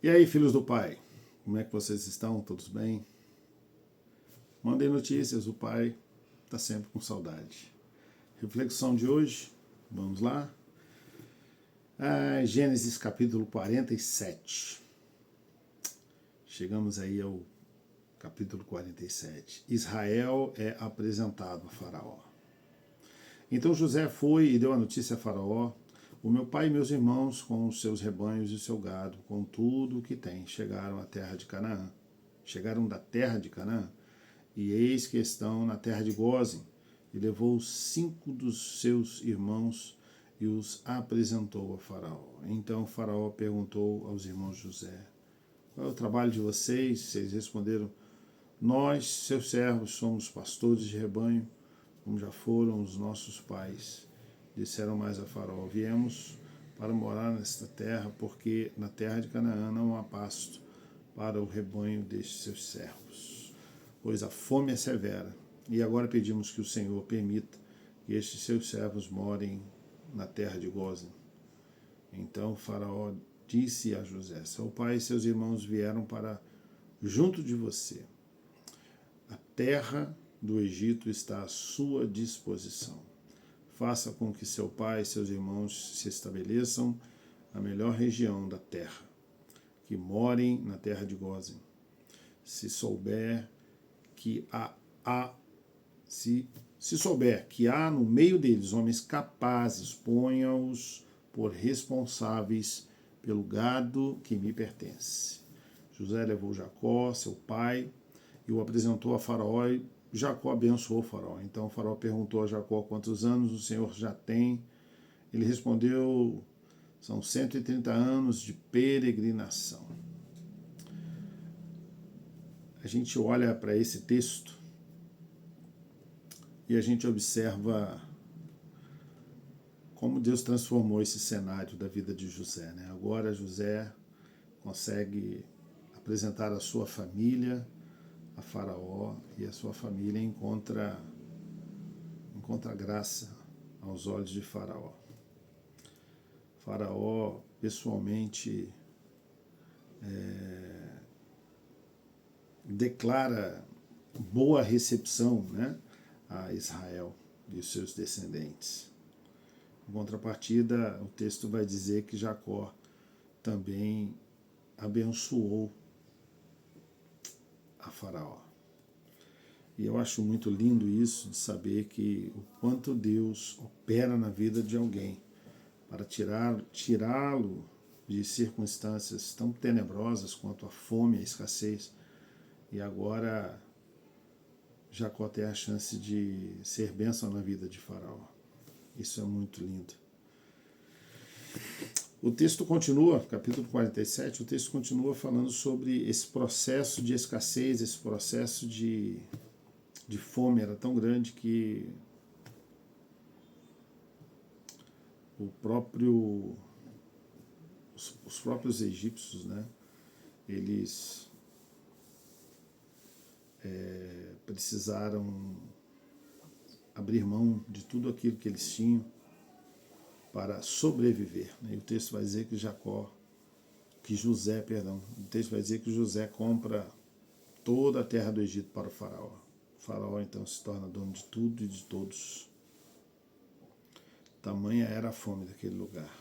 E aí, filhos do Pai, como é que vocês estão? Todos bem? Mandem notícias, o Pai está sempre com saudade. Reflexão de hoje, vamos lá? Gênesis capítulo 47. Chegamos aí ao capítulo 47. Israel é apresentado a Faraó. Então José foi e deu a notícia a Faraó: o meu pai e meus irmãos, com os seus rebanhos e o seu gado, com tudo o que tem, chegaram à terra de Canaã. Chegaram da terra de Canaã, e eis que estão na terra de Gósen. E levou 5 dos seus irmãos e os apresentou a Faraó. Então Faraó perguntou aos irmãos de José: qual é o trabalho de vocês? Eles responderam: nós, seus servos, somos pastores de rebanho, como já foram os nossos pais. Disseram mais a Faraó: viemos para morar nesta terra, porque na terra de Canaã não há pasto para o rebanho destes seus servos, pois a fome é severa. E agora pedimos que o Senhor permita que estes seus servos morem na terra de Gósen. Então Faraó disse a José: seu pai e seus irmãos vieram para junto de você. A terra do Egito está à sua disposição. Faça com que seu pai e seus irmãos se estabeleçam na melhor região da terra, que morem na terra de Gósen. Se souber que há no meio deles homens capazes, ponha-os por responsáveis pelo gado que me pertence. José levou Jacó, seu pai, e o apresentou a Faraó, e Jacó abençoou Faraó. Então o Faraó perguntou a Jacó quantos anos o Senhor já tem. Ele respondeu: são 130 anos de peregrinação. A gente olha para esse texto e a gente observa como Deus transformou esse cenário da vida de José, né? Agora José consegue apresentar a sua família a Faraó, e a sua família encontra graça aos olhos de Faraó. Faraó pessoalmente declara boa recepção, né, a Israel e os seus descendentes. Em contrapartida, o texto vai dizer que Jacó também abençoou a Faraó. E eu acho muito lindo isso, de saber que o quanto Deus opera na vida de alguém para tirá-lo de circunstâncias tão tenebrosas quanto a fome e a escassez. E agora Jacó tem a chance de ser bênção na vida de Faraó. Isso é muito lindo. O texto continua, capítulo 47, o texto continua falando sobre esse processo de escassez, esse processo de fome era tão grande que os próprios egípcios, né, eles precisaram abrir mão de tudo aquilo que eles tinham para sobreviver. E o texto vai dizer que o texto vai dizer que José compra toda a terra do Egito para o faraó. O faraó então se torna dono de tudo e de todos. Tamanha era a fome daquele lugar.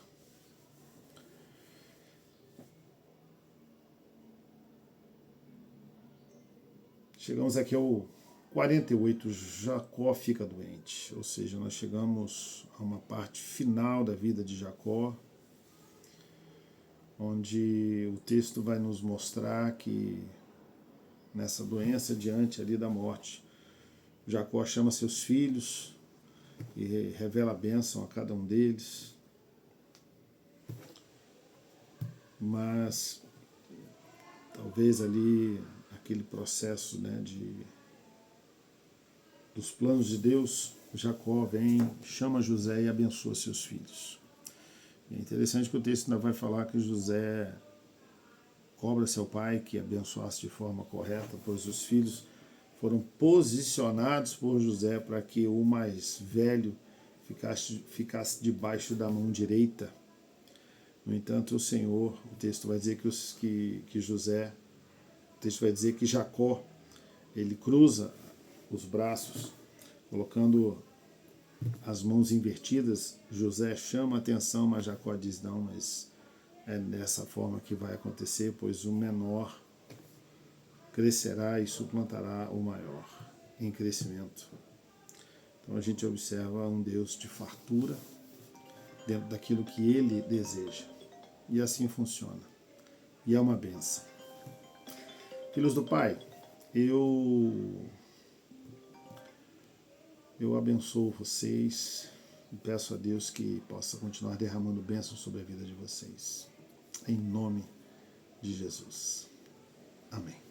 Chegamos aqui ao 48, Jacó fica doente, ou seja, nós chegamos a uma parte final da vida de Jacó, onde o texto vai nos mostrar que nessa doença diante ali da morte, Jacó chama seus filhos e revela a bênção a cada um deles, mas talvez ali aquele processo, né, dos planos de Deus, Jacó vem, chama José e abençoa seus filhos. É interessante que o texto ainda vai falar que José cobra seu pai que abençoasse de forma correta, pois os filhos foram posicionados por José para que o mais velho ficasse debaixo da mão direita No entanto, o Senhor, o texto vai dizer que José, o texto vai dizer que Jacó, ele cruza os braços, colocando as mãos invertidas. José chama a atenção, mas Jacó diz: não, mas é dessa forma que vai acontecer, pois o menor crescerá e suplantará o maior em crescimento. Então a gente observa um Deus de fartura dentro daquilo que ele deseja. E assim funciona. E é uma benção. Filhos do Pai, eu abençoo vocês e peço a Deus que possa continuar derramando bênçãos sobre a vida de vocês. Em nome de Jesus. Amém.